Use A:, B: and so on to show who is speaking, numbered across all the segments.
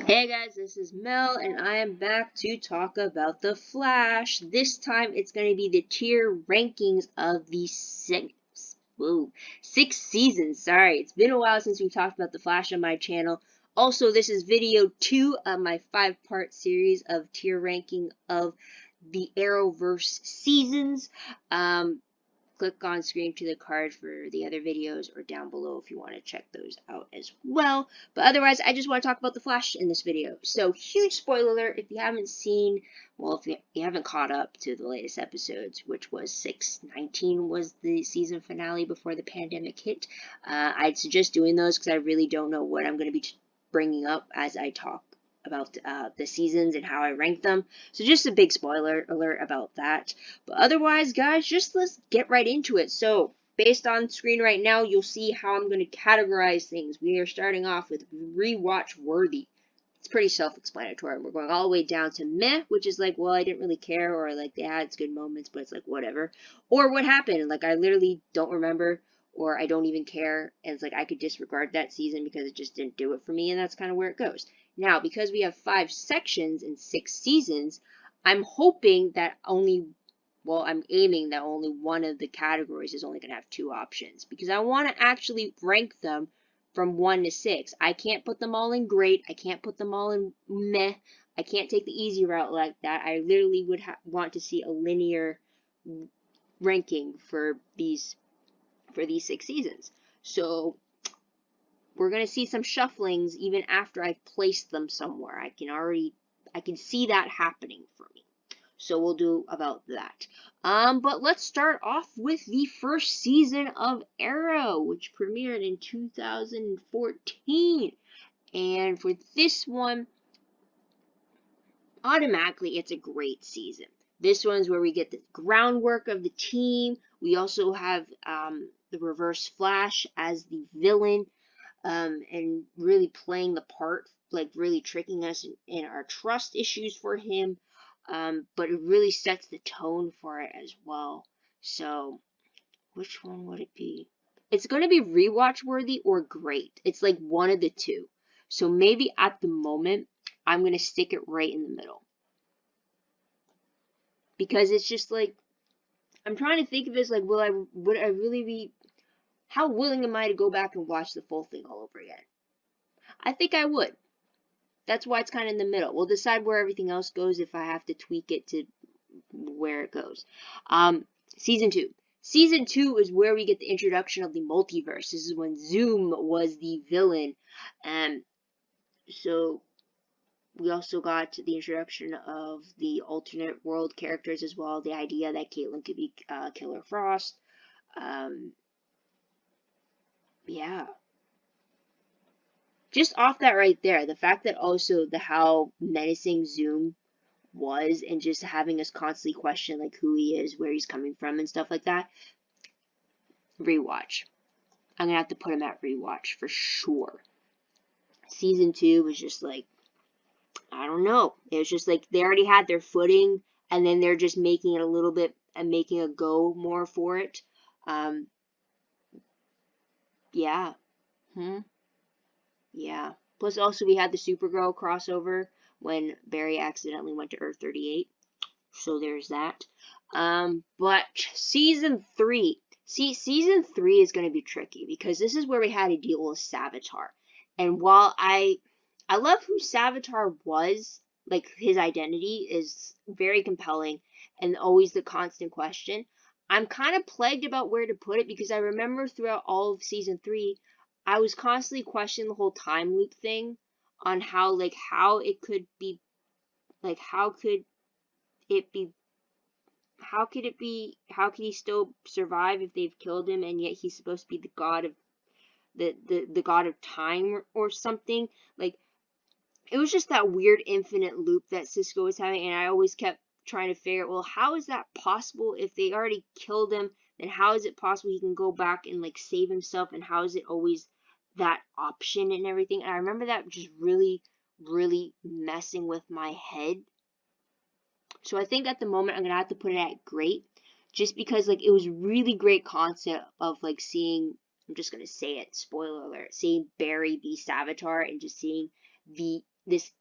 A: Hey guys, this is Mel, and I am back to talk about The Flash. This time it's going to be the tier rankings of the six seasons. Sorry, it's been a while since we talked about The Flash on my channel. Also, this is video 2 of my 5-part series of tier ranking of the Arrowverse seasons. Click on screen to the card for the other videos or down below if you want to check those out as well. But otherwise, I just want to talk about The Flash in this video. So, huge spoiler alert if you haven't seen, well, if you haven't caught up to the latest episodes, which was 6/19 was the season finale before the pandemic hit. I'd suggest doing those because I really don't know what I'm going to be bringing up as I talk about the seasons and how I rank them. So just a big spoiler alert about that. But otherwise, guys, just let's get right into it. So based on screen right now, you'll see how I'm going to categorize things. We are starting off with rewatch worthy. It's pretty self-explanatory. We're going all the way down to meh, which is like, well, I didn't really care, or like they had its good moments, but it's like whatever. Or what happened? Like I literally don't remember, or I don't even care, and it's like I could disregard that season because it just didn't do it for me, and that's kind of where it goes. Now, because we have 5 sections and 6 seasons, I'm hoping that I'm aiming that only one of the categories is only going to have 2 options because I want to actually rank them from 1 to 6. I can't put them all in great. I can't put them all in meh. I can't take the easy route like that. I literally would want to see a linear ranking for these 6 seasons. So we're going to see some shufflings even after I've placed them somewhere. I can see that happening for me. So we'll do about that. But let's start off with the first season of Arrow, which premiered in 2014. And for this one, automatically it's a great season. This one's where we get the groundwork of the team. We also have the Reverse Flash as the villain. And really playing the part, like really tricking us in our trust issues for him. But it really sets the tone for it as well. So, which one would it be? It's going to be rewatch worthy or great. It's like one of the two. So maybe at the moment, I'm going to stick it right in the middle. Because it's just like, I'm trying to think of this like, would I really be, how willing am I to go back and watch the full thing all over again? I think I would. That's why it's kind of in the middle. We'll decide where everything else goes if I have to tweak it to where it goes. Season 2. Season 2 is where we get the introduction of the multiverse. This is when Zoom was the villain. So we also got the introduction of the alternate world characters as well. The idea that Caitlin could be Killer Frost. Yeah. Just off that right there, the fact that also how menacing Zoom was and just having us constantly question like who he is, where he's coming from and stuff like that. Rewatch. I'm gonna have to put him at rewatch for sure. Season 2 was just like, I don't know. It was just like they already had their footing and then they're just making it a little bit and making a go more for it. Yeah. Yeah. Plus also we had the Supergirl crossover when Barry accidentally went to Earth 38. So there's that. But season 3. See, season 3 is going to be tricky because this is where we had to deal with Savitar. And while I love who Savitar was, like his identity is very compelling and always the constant question, I'm kind of plagued about where to put it because I remember throughout all of season 3, I was constantly questioning the whole time loop thing on how it could be, like how could it be, how could he still survive if they've killed him and yet he's supposed to be the god of the god of time or something. Like it was just that weird infinite loop that Cisco was having, and I always kept trying to figure out, well, how is that possible? If they already killed him, then how is it possible he can go back and like save himself, and how is it always that option and everything? And I remember that just really messing with my head. So I think at the moment I'm gonna have to put it at great, just because like it was really great concept of like seeing, I'm just gonna say it, spoiler alert, seeing Barry be Savitar and just seeing the this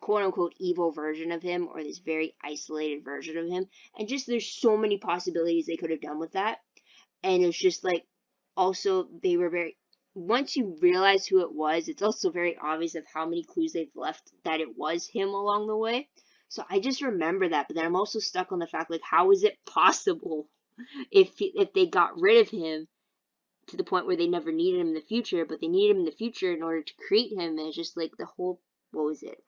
A: quote unquote evil version of him, or this very isolated version of him. And just there's so many possibilities they could have done with that. And it's just like, also they were very, once you realize who it was, it's also very obvious of how many clues they've left that it was him along the way. So I just remember that, but then I'm also stuck on the fact, like, how is it possible if they got rid of him to the point where they never needed him in the future, but they needed him in the future in order to create him? And it's just like the whole, what was it?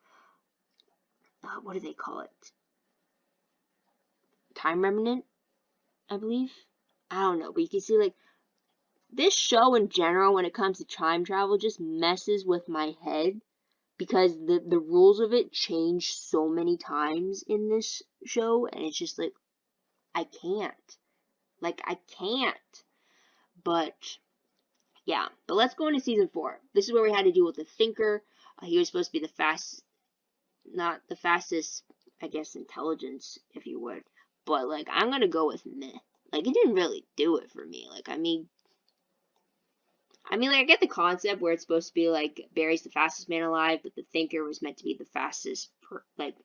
A: What do they call it? Time remnant, I believe. I don't know, but you can see, like, this show in general, when it comes to time travel, just messes with my head, because the rules of it change so many times in this show, and it's just like, I can't. Like, I can't. But, yeah. But let's go into season 4. This is where we had to deal with the Thinker. He was supposed to be not the fastest, I guess, intelligence, if you would. But, like, I'm gonna go with meh. Like, it didn't really do it for me. Like, I mean, like, I get the concept where it's supposed to be, like, Barry's the fastest man alive, but the Thinker was meant to be the fastest,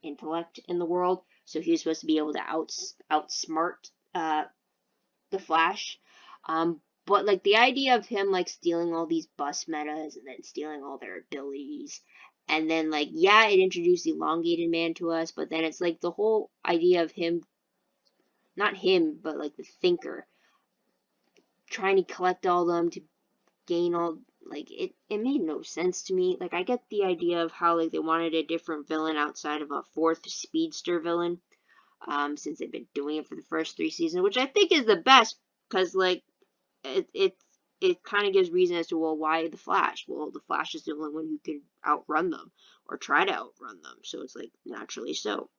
A: intellect in the world. So he was supposed to be able to outsmart, the Flash. But, like, the idea of him, like, stealing all these bus metas and then stealing all their abilities. And then, like, yeah, it introduced the elongated man to us, but then it's, like, the whole idea of him, not him, but, like, the Thinker, trying to collect all of them to gain all, like, it made no sense to me. Like, I get the idea of how, like, they wanted a different villain outside of a fourth speedster villain, since they've been doing it for the first 3 seasons, which I think is the best, because, like, it kind of gives reason as to, well, why the Flash? Well, the Flash is the only one who can outrun them, or try to outrun them, so it's, like, naturally so.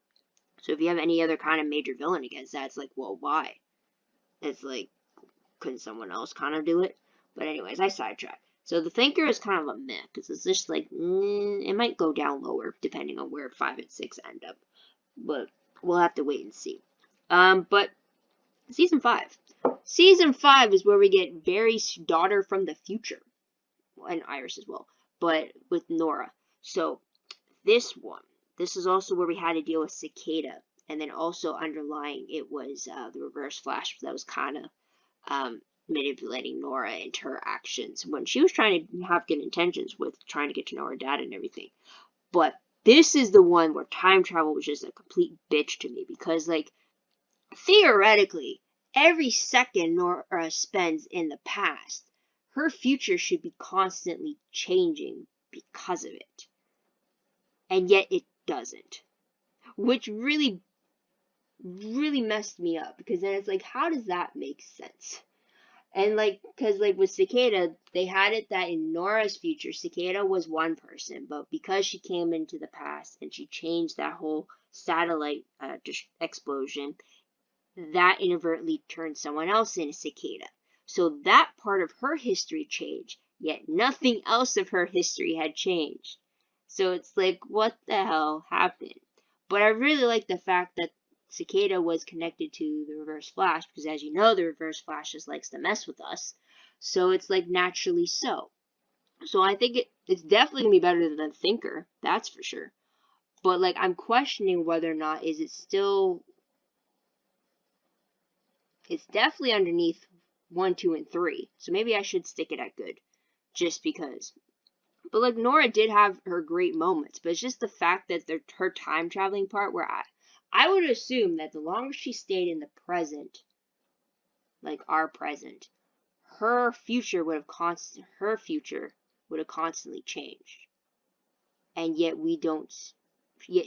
A: So if you have any other kind of major villain against that, it's like, well, why? It's like, couldn't someone else kind of do it? But anyways, I sidetracked. So the Thinker is kind of a meh, because it's just like, it might go down lower, depending on where 5 and 6 end up. But we'll have to wait and see. But season 5. Season 5 is where we get Barry's daughter from the future. And Iris as well. But with Nora. So this is also where we had to deal with Cicada. And then also underlying it was the Reverse Flash that was kind of manipulating Nora into her actions when she was trying to have good intentions with trying to get to know her dad and everything. But this is the one where time travel was just a complete bitch to me, because, like, theoretically, every second Nora spends in the past, her future should be constantly changing because of it. And yet it doesn't. Which really, really messed me up, because then it's like, how does that make sense? And, like, because, like, with Cicada, they had it that in Nora's future, Cicada was one person, but because she came into the past and she changed that whole satellite explosion, that inadvertently turned someone else into Cicada. So that part of her history changed, yet nothing else of her history had changed. So it's like, what the hell happened? But I really like the fact that Cicada was connected to the Reverse Flash, because as you know, the Reverse Flash just likes to mess with us. So it's, like, naturally so. So I think it's definitely going to be better than the Thinker, that's for sure. But, like, I'm questioning whether or not, is it still... It's definitely underneath 1, 2, and 3. So maybe I should stick it at good. Just because. But, like, Nora did have her great moments. But it's just the fact that her time traveling part, where I would assume that the longer she stayed in the present, like our present, her future would have constantly changed. And yet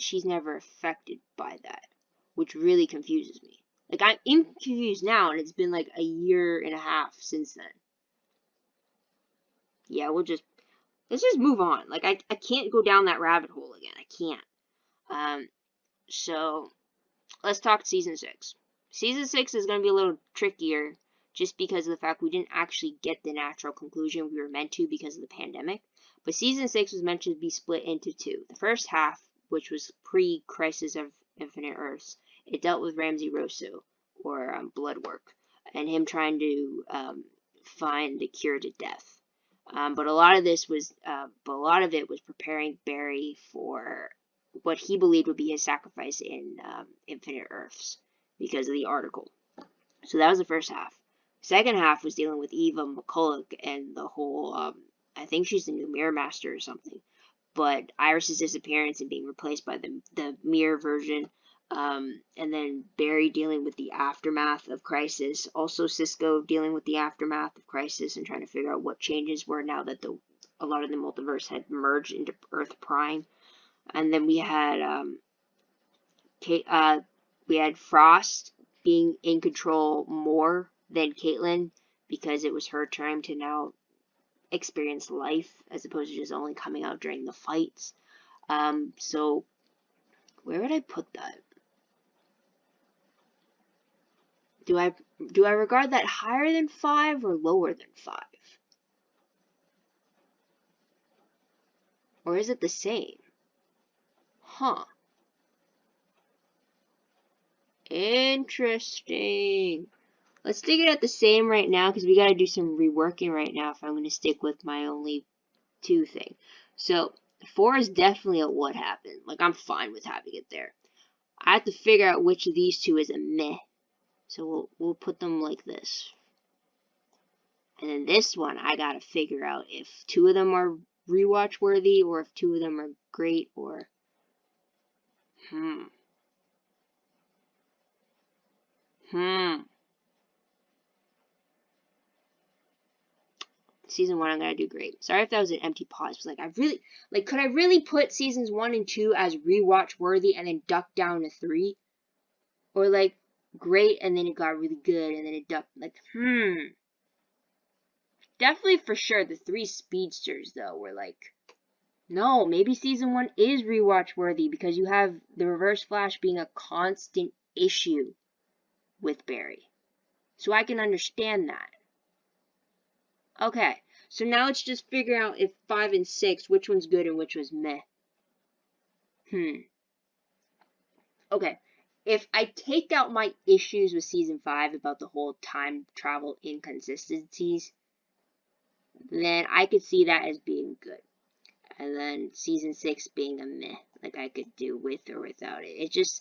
A: she's never affected by that, which really confuses me. Like, I'm confused now, and it's been like a year and a half since then. Yeah, let's just move on. Like, I can't go down that rabbit hole again. I can't. So let's talk season 6. Season 6 is going to be a little trickier, just because of the fact we didn't actually get the natural conclusion we were meant to because of the pandemic. But season 6 was meant to be split into 2. The first half, which was pre-Crisis of Infinite Earths, it dealt with Ramsey Rosso, or Bloodwork, and him trying to find the cure to death. But a lot of it was preparing Barry for what he believed would be his sacrifice in Infinite Earths because of the article. So that was the first half. Second half was dealing with Eva McCulloch and the whole, I think she's the new Mirror Master or something. But Iris's disappearance and being replaced by the mirror version. And then Barry dealing with the aftermath of Crisis. Also Cisco dealing with the aftermath of Crisis and trying to figure out what changes were now that a lot of the multiverse had merged into Earth Prime. And then we had Frost being in control more than Caitlin because it was her time to now experience life as opposed to just only coming out during the fights. So where would I put that? Do I regard that higher than 5 or lower than 5? Or is it the same? Huh. Interesting. Let's stick it at the same right now because we got to do some reworking right now if I'm going to stick with my only 2 thing. So 4 is definitely a what happened. Like, I'm fine with having it there. I have to figure out which of these 2 is a meh. So we'll put them like this. And then this one, I gotta figure out if 2 of them are rewatch worthy or if 2 of them are great or Season 1, I'm gonna do great. Sorry if that was an empty pause. But could I really put seasons 1 and 2 as rewatch worthy and then duck down to 3? Or like great and then it got really good and then it ducked Definitely for sure the 3 speedsters though were like, no, maybe season 1 is rewatch worthy because you have the Reverse Flash being a constant issue with Barry. So I can understand that. Okay, so now let's just figure out if 5 and 6, which one's good and which one's meh. Okay, if I take out my issues with season 5 about the whole time travel inconsistencies, then I could see that as being good. And then season 6 being a meh, like I could do with or without it.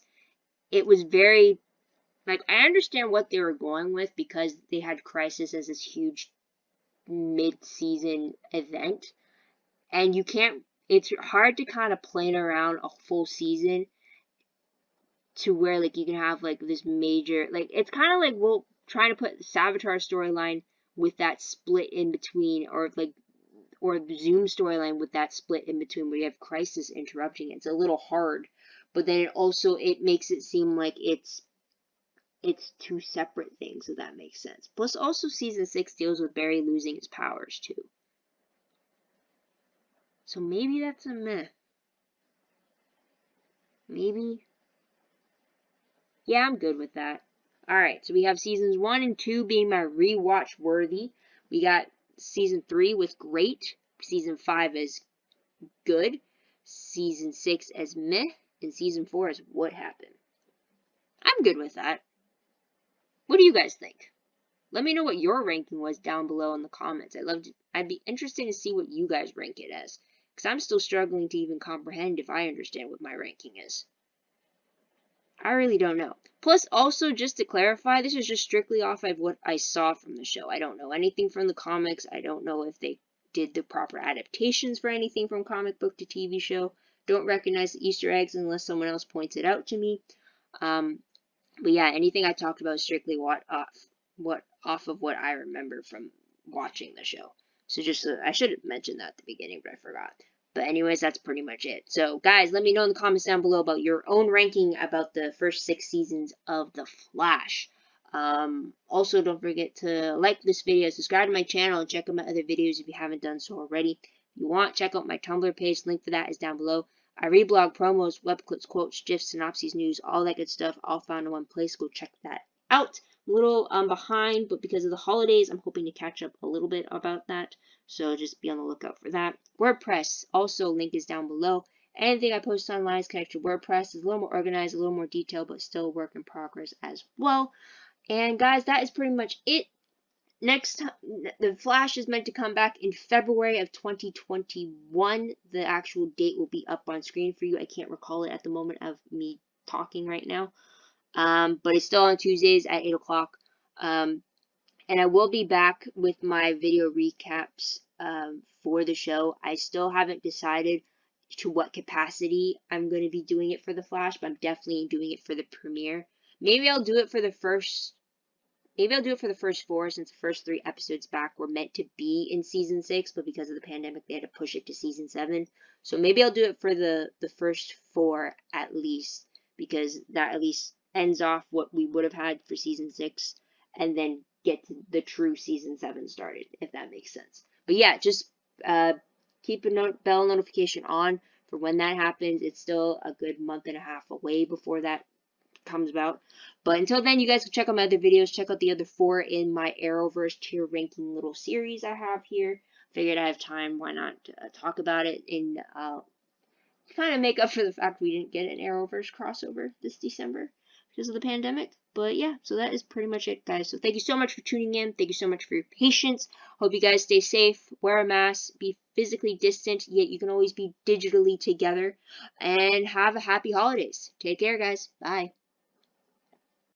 A: It was very, like, I understand what they were going with because they had Crisis as this huge mid-season event. And it's hard to kind of plan around a full season to where, like, you can have, like, this major, like, it's kind of like, well, trying to put the Savitar storyline with that split in between, or the Zoom storyline with that split in between where you have Crisis interrupting it. It's a little hard, but then it makes it seem like it's 2 separate things, if that makes sense. Plus, also, season 6 deals with Barry losing his powers, too. So maybe that's a meh. Maybe. Yeah, I'm good with that. Alright, so we have seasons 1 and 2 being my rewatch worthy. We got season 3 with great, season 5 as good, season 6 as meh, and season 4 as what happened. I'm good with that. What do you guys think? Let me know what your ranking was down below in the comments. I'd be interested to see what you guys rank it as, because I'm still struggling to even comprehend if I understand what my ranking is. I really don't know. Plus, also, just to clarify, this is just strictly off of what I saw from the show. I don't know anything from the comics. I don't know if they did the proper adaptations for anything from comic book to TV show. Don't recognize the Easter eggs unless someone else points it out to me. But yeah, anything I talked about is strictly off of what I remember from watching the show. So I should have mentioned that at the beginning, but I forgot. But anyways, that's pretty much it. So guys, let me know in the comments down below about your own ranking about the first 6 seasons of The Flash. Also, don't forget to like this video, subscribe to my channel, and check out my other videos if you haven't done so already. If you want, check out my Tumblr page. Link for that is down below. I read blog promos, web clips, quotes, gifs, synopses, news, all that good stuff, all found in one place. Go check that out. I'm a little behind, but because of the holidays, I'm hoping to catch up a little bit about that. So just be on the lookout for that. WordPress, also link is down below. Anything I post online is connected to WordPress. It's a little more organized, a little more detailed, but still a work in progress as well. And guys, that is pretty much it. the Flash is meant to come back in February of 2021. The actual date will be up on screen for you. I can't recall it at the moment of me talking right now. But it's still on Tuesdays at 8 o'clock. And I will be back with my video recaps for the show. I still haven't decided to what capacity I'm going to be doing it for the Flash, but I'm definitely doing it for the premiere. Maybe I'll do it for the first four, since the first 3 episodes back were meant to be in season 6, but because of the pandemic, they had to push it to season 7. So maybe I'll do it for the first 4 at least, because that at least ends off what we would have had for season 6, and then get the true season 7 started, if that makes sense. But yeah, just keep a bell notification on for when that happens. It's still a good month and a half away before that comes about. But until then, you guys can check out my other videos. Check out the other 4 in my Arrowverse tier ranking little series I have here. Figured I have time, why not talk about it and kind of make up for the fact we didn't get an Arrowverse crossover this December because of the pandemic. But yeah, so that is pretty much it, guys. So thank you so much for tuning in. Thank you so much for your patience. Hope you guys stay safe, wear a mask, be physically distant, yet you can always be digitally together, and have a happy holidays. Take care, guys. Bye.